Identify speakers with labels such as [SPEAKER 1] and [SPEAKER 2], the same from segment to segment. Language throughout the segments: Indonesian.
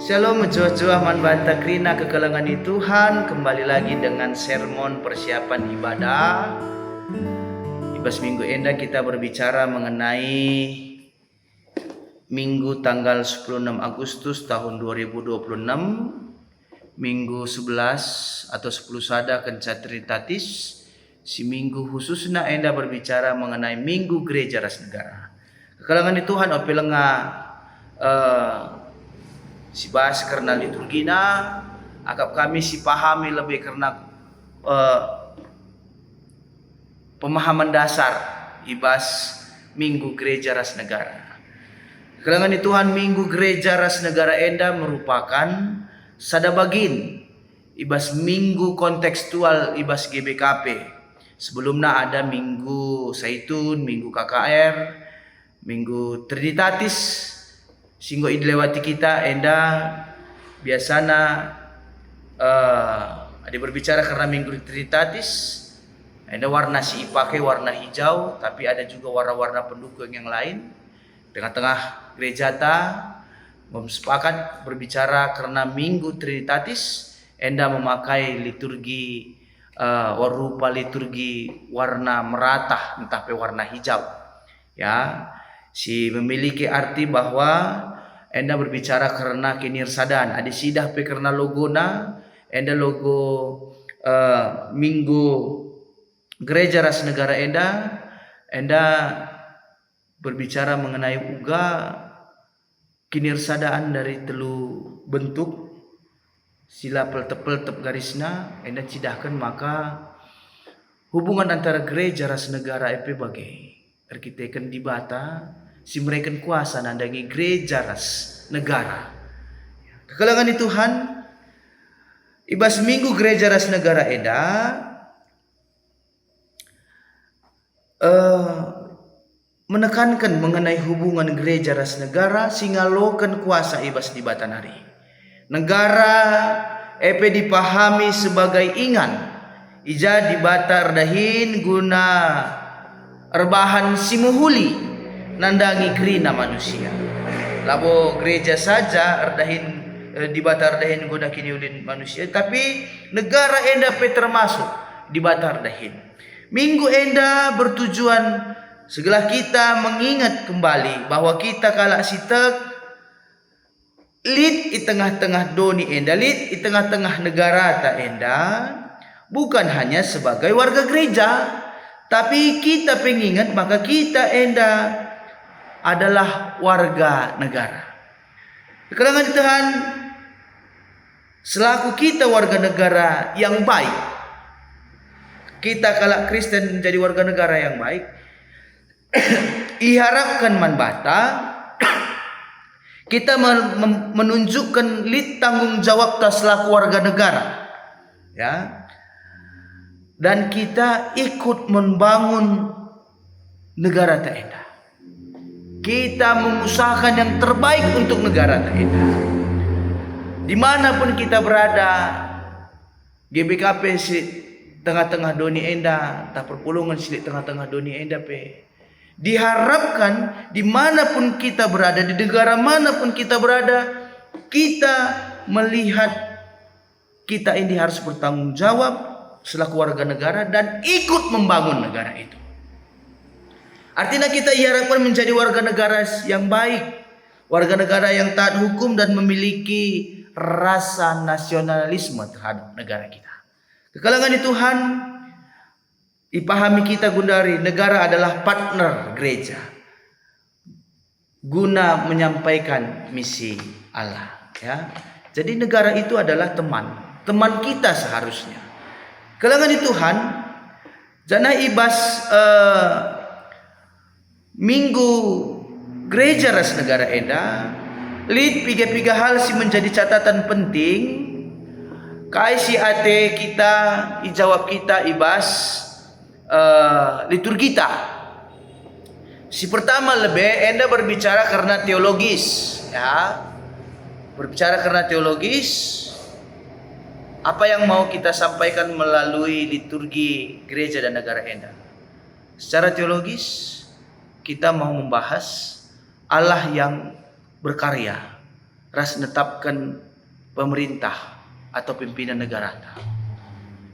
[SPEAKER 1] Shalom jua-jua manbanta krina kekelangan di Tuhan. Kembali lagi dengan sermon persiapan ibadah. Ibas minggu enda kita berbicara mengenai minggu tanggal 16 Agustus tahun 2026, minggu 11 atau 10 sada kencatritatis. Si minggu khususnya enda berbicara mengenai minggu gereja ras negara. Kekelangan di Tuhan opelenga si bahas karena liturgina, akap kami si pahami lebih karena pemahaman dasar ibas minggu gereja ras negara. Kelangan di Tuhan, minggu gereja ras negara enda merupakan sadabagin ibas minggu kontekstual ibas GBKP. Sebelumnya ada minggu Zaitun, minggu KKR, minggu Trinitatis. Singgo dilewati kita enda biasana ada berbicara karena minggu Trinitatis enda warna si pakai warna hijau, tapi ada juga warna-warna pendukung yang lain. Tengah-tengah gereja ta sepakat berbicara karena minggu Trinitatis enda memakai liturgi rupa liturgi warna meratah, entah pe warna hijau. Ya, si memiliki arti bahwa enda berbicara karena kinirsadan. Ada sidah pe karena logona, enda logo minggu gereja ras negara enda berbicara mengenai uga kinirsadaan dari telu bentuk sila peltep garisna enda cidahkan maka hubungan antara gereja ras negara EP bagai arkiteken di bata si mereka kuasa nandangi gereja ras negara. Kekelangan di Tuhan, ibas minggu gereja ras negara eda menekankan mengenai hubungan gereja ras negara singalokan kuasa ibas di batanari. Negara epe dipahami sebagai ingan ija di bata erdahin guna erbahan simuhuli nandangi krina manusia. Labo gereja saja erdahin di bata erdahin guna kiniulin manusia, tapi negara enda pe termasuk di bata erdahin. Minggu enda bertujuan segala kita mengingat kembali bahwa kita kalak sitek lid di tengah-tengah doni enda, lid di tengah-tengah negara ta enda, bukan hanya sebagai warga gereja, tapi kita pengingat maka kita enda adalah warga negara. Kekelangan Tuhan, selaku kita warga negara yang baik, kita kalak Kristen menjadi warga negara yang baik, diharapkan manbata kita menunjukkan lid tanggung jawab ta selaku warga negara, ya, dan kita ikut membangun negara ta enda. Kita mengusahakan yang terbaik untuk negara kita. Dimanapun kita berada, GBKP si tengah-tengah doni enda, tak perpulungan si tengah-tengah doni enda pe. Diharapkan dimanapun kita berada, di negara manapun kita berada, kita melihat kita ini harus bertanggung jawab selaku warga negara dan ikut membangun negara itu. Artinya kita diharapkan menjadi warga negara yang baik, warga negara yang taat hukum dan memiliki rasa nasionalisme terhadap negara kita. Kekelangan di Tuhan, dipahami kita gundari negara adalah partner gereja guna menyampaikan misi Allah. Ya, jadi negara itu adalah teman kita seharusnya. Kekelangan di Tuhan, jana ibas minggu gereja ras negara enda lid piga hal si menjadi catatan penting kai si ate kita dijawab kita ibas liturgita. Si pertama lebih enda berbicara karena teologis, ya, berbicara karena teologis. Apa yang mau kita sampaikan melalui liturgi gereja dan negara enda? Secara teologis kita mau membahas Allah yang berkarya, ras netapkan pemerintah atau pimpinan negara.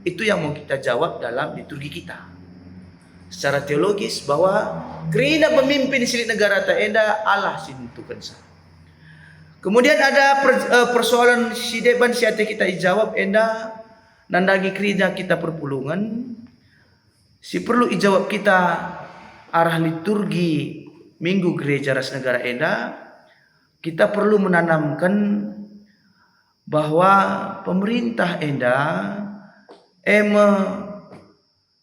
[SPEAKER 1] Itu yang mau kita jawab dalam liturgi kita. Secara teologis bahwa kerina pemimpin silit negara ta enda Allah sintukan sa. Kemudian ada persoalan si deban siate kita ijawab enda nandagi kerina kita perpulungan. Si perlu ijawab kita arah liturgi Minggu Gereja Ras Negara enda, kita perlu menanamkan bahwa pemerintah enda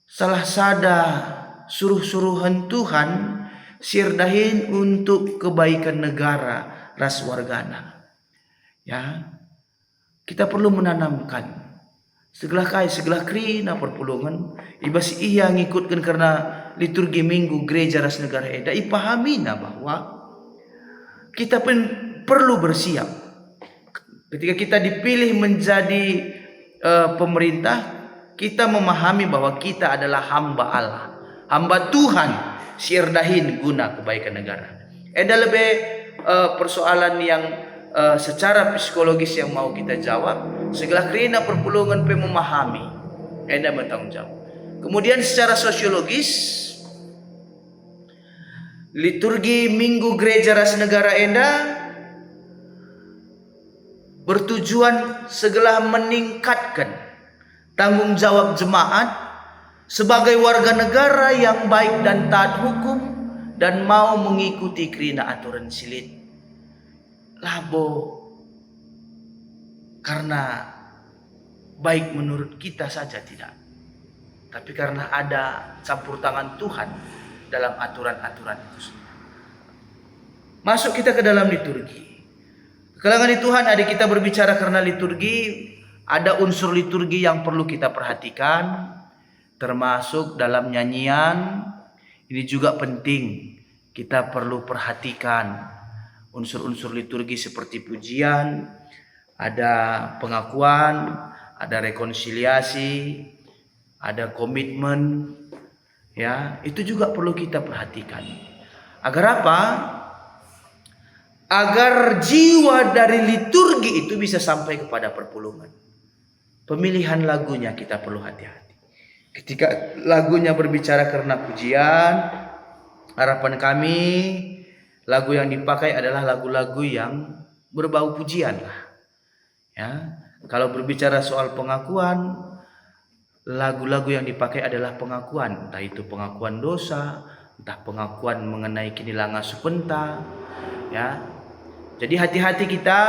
[SPEAKER 1] salah sada suruh-suruhan Tuhan sirdahin untuk kebaikan negara ras wargana. Ya, kita perlu menanamkan segala krina perpulungan ibas iya ngikutkan karena liturgi Minggu Gereja Ras Negara eda ipahami bahwa kita pun perlu bersiap ketika kita dipilih menjadi pemerintah. Kita memahami bahwa kita adalah hamba Allah, hamba Tuhan sirdahin guna kebaikan negara. Ada lebih persoalan yang secara psikologis yang mau kita jawab. Segala kerina perpulungan pe memahami, enda bertanggung jawab. Kemudian secara sosiologis, liturgi Minggu Gereja Ras Negara enda bertujuan segala meningkatkan tanggung jawab jemaat sebagai warga negara yang baik dan taat hukum dan mau mengikuti kerina aturan silit. Labo karena baik menurut kita saja tidak, tapi karena ada campur tangan Tuhan dalam aturan-aturan itu. Masuk kita ke dalam liturgi. Kalangan Tuhan, adik kita berbicara karena liturgi, ada unsur liturgi yang perlu kita perhatikan, termasuk dalam nyanyian. Ini juga penting, kita perlu perhatikan unsur-unsur liturgi seperti pujian, ada pengakuan, ada rekonsiliasi, ada komitmen, ya, itu juga perlu kita perhatikan. Agar apa? Agar jiwa dari liturgi itu bisa sampai kepada perpulungan. Pemilihan lagunya kita perlu hati-hati. Ketika lagunya berbicara karena pujian, harapan kami lagu yang dipakai adalah lagu-lagu yang berbau pujian lah. Ya, kalau berbicara soal pengakuan, lagu-lagu yang dipakai adalah pengakuan, entah itu pengakuan dosa, entah pengakuan mengenai kinilanga supenta, ya. Jadi hati-hati kita,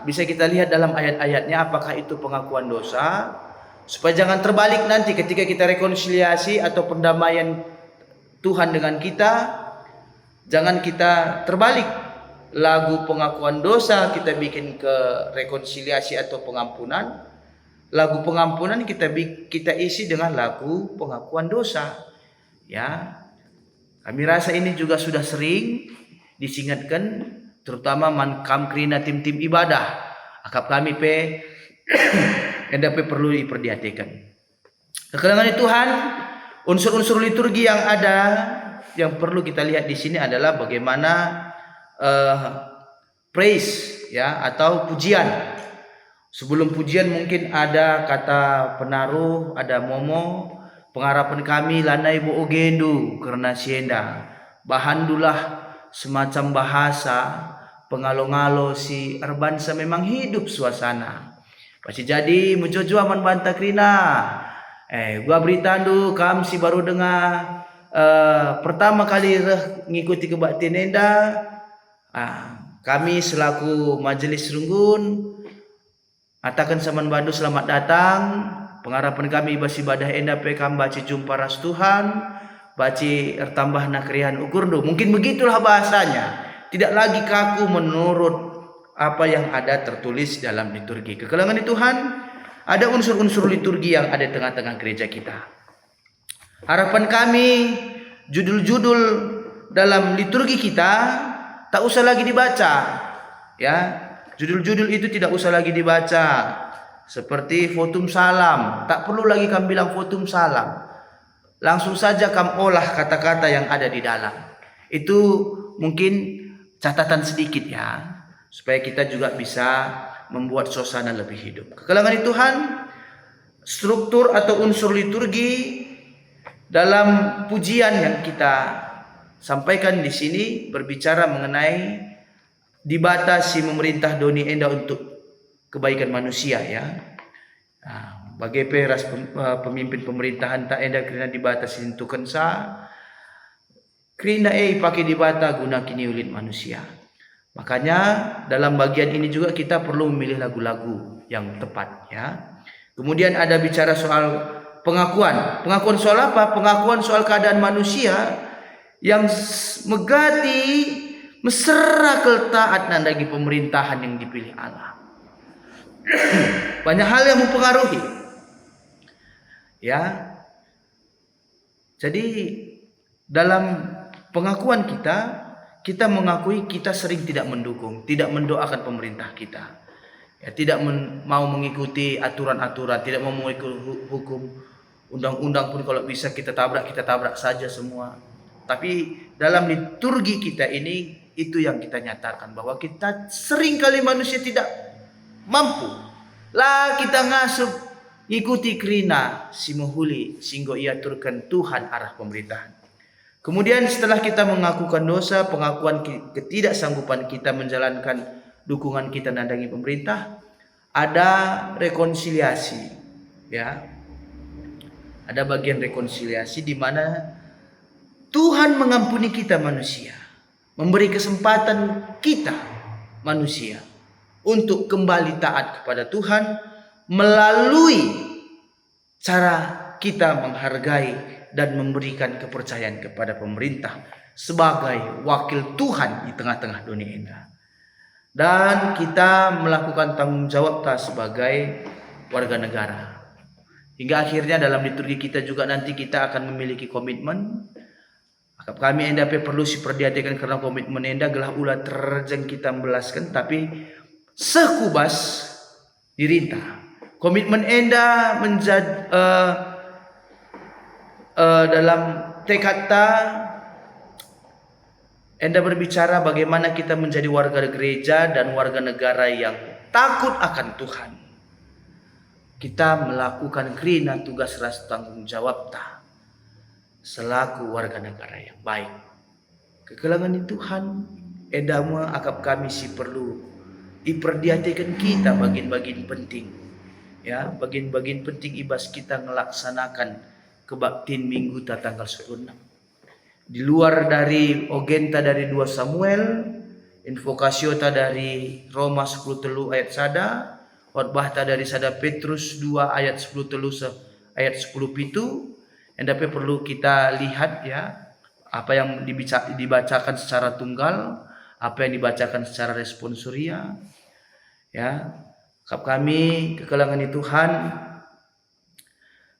[SPEAKER 1] bisa kita lihat dalam ayat-ayatnya apakah itu pengakuan dosa, supaya jangan terbalik nanti ketika kita rekonsiliasi atau pendamaian Tuhan dengan kita, jangan kita terbalik. Lagu pengakuan dosa kita bikin ke rekonsiliasi atau pengampunan. Lagu pengampunan kita isi dengan lagu pengakuan dosa. Ya, kami rasa ini juga sudah sering disingatkan, terutama mankam krina tim-tim ibadah. Akap kami pe endape perlu diperhatikan. Kekelangan Tuhan, unsur-unsur liturgi yang ada yang perlu kita lihat di sini adalah bagaimana praise, ya, atau pujian. Sebelum pujian mungkin ada kata penaruh, ada momo. Pengharapan kami lanai bo ogendu karena sienda. Bahandulah semacam bahasa pengalo-ngalo si arbansa memang hidup suasana. Pasti jadi mujojo aman banta krina. Gua beritandu kam si baru dengar pertama kali ngikuti kebaktian enda. Kami selaku majelis runggun katakan saman bandu selamat datang. Pengharapan kami basi ibadah enda pekam baci jumpa ras Tuhan, baci ertambah nakrihan ukurdu. Mungkin begitulah bahasanya. Tidak lagi kaku menurut apa yang ada tertulis dalam liturgi. Kekelangan Tuhan, ada unsur-unsur liturgi yang ada di tengah-tengah gereja kita. Harapan kami judul-judul dalam liturgi kita tak usah lagi dibaca, ya. Judul-judul itu tidak usah lagi dibaca. Seperti fotum salam, tak perlu lagi kami bilang fotum salam. Langsung saja kami olah kata-kata yang ada di dalam. Itu mungkin catatan sedikit, ya. supaya kita juga bisa membuat suasana lebih hidup. Kekelangan Tuhan, struktur atau unsur liturgi dalam pujian yang kita sampaikan di sini berbicara mengenai dibatasi memerintah Doni Enda untuk kebaikan manusia ya. Nah, bagi peras pemimpin pemerintahan tak enda kerana dibatasi tentukan sa kerana pakai dibata guna kini ulit manusia. Makanya dalam bagian ini juga kita perlu memilih lagu-lagu yang tepat ya. Kemudian ada bicara soal pengakuan. Pengakuan soal apa? Pengakuan soal keadaan manusia yang megati mesra keltaat nandagi pemerintahan yang dipilih Allah. Banyak hal yang mempengaruhi. Ya. Jadi dalam pengakuan kita mengakui kita sering tidak mendukung, tidak mendoakan pemerintah kita. Ya, tidak mau mengikuti aturan-aturan, tidak mau mengikuti hukum undang-undang pun kalau bisa kita tabrak saja semua. Tapi dalam liturgi kita ini itu yang kita nyatakan bahwa kita sering kali manusia tidak mampu. Lah kita ngasup ikuti kerina si muhuli sehingga ia turkan Tuhan arah pemerintahan. Kemudian setelah kita mengakukan dosa, pengakuan ketidaksanggupan kita menjalankan dukungan kita nandangi pemerintah, ada rekonsiliasi ya. Ada bagian rekonsiliasi di mana Tuhan mengampuni kita manusia, memberi kesempatan kita manusia untuk kembali taat kepada Tuhan melalui cara kita menghargai dan memberikan kepercayaan kepada pemerintah sebagai wakil Tuhan di tengah-tengah dunia ini. Dan kita melakukan tanggung jawab sebagai warga negara. Hingga akhirnya dalam liturgi kita juga nanti kita akan memiliki komitmen. Kami enda perlu diperhatikan karena komitmen enda gelah ulah terjeng kita membelaskan tapi sekubas dirintah. Komitmen enda menjadi dalam tekad enda berbicara bagaimana kita menjadi warga gereja dan warga negara yang takut akan Tuhan. Kita melakukan kerina tugas ras tanggung jawab selaku warga negara yang baik. Kekelangan Tuhan enda akap kami si perlu diperhatikan kita bagian-bagian penting. Ya, bagian-bagian penting ibas kita melaksanakan kebaktian minggu tanggal 16. Di luar dari ogenta dari 2 Samuel, invokasio dari Roma 10:3 ayat 1, khotbah dari 1 Petrus 2 ayat 10:3 ayat 10:7. Endape perlu kita lihat ya, apa yang dibacakan secara tunggal, apa yang dibacakan secara responsoria. Ya, kami kekelangan Tuhan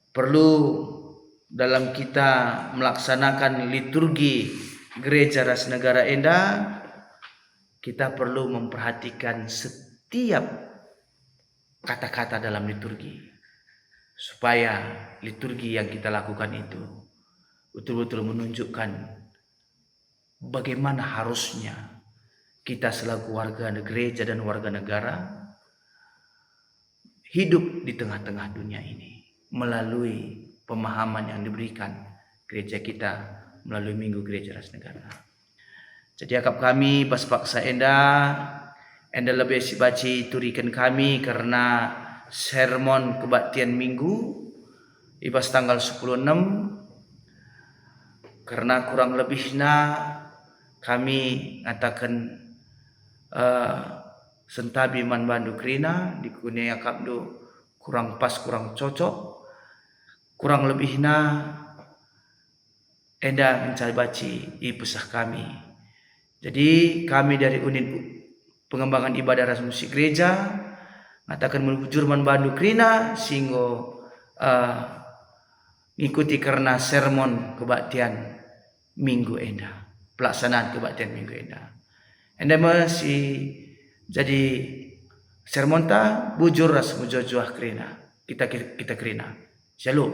[SPEAKER 1] perlu dalam kita melaksanakan liturgi gereja ras negara enda, kita perlu memperhatikan setiap kata-kata dalam liturgi supaya liturgi yang kita lakukan itu betul-betul menunjukkan bagaimana harusnya kita selaku warga gereja dan warga negara hidup di tengah-tengah dunia ini melalui pemahaman yang diberikan gereja kita melalui Minggu Gereja Ras Negara. Jadi akap kami pas paksa enda lebih sibaci turikan kami karena sermon kebaktian Minggu ibas tanggal 16 karena kurang lebihnya kami ngatakan sentabi man bandu krina dikunia akap kurang pas kurang cocok. Kurang lebihnya enda mencari baci ipusah kami. Jadi kami dari unit pengembangan ibadah ras musik gereja mengatakan menujur manbandu krina sehingga ikuti karena sermon kebaktian minggu enda, pelaksanaan kebaktian minggu enda. Enda masih jadi sermon bujur ras mujojuah krina kita krina. Shalom.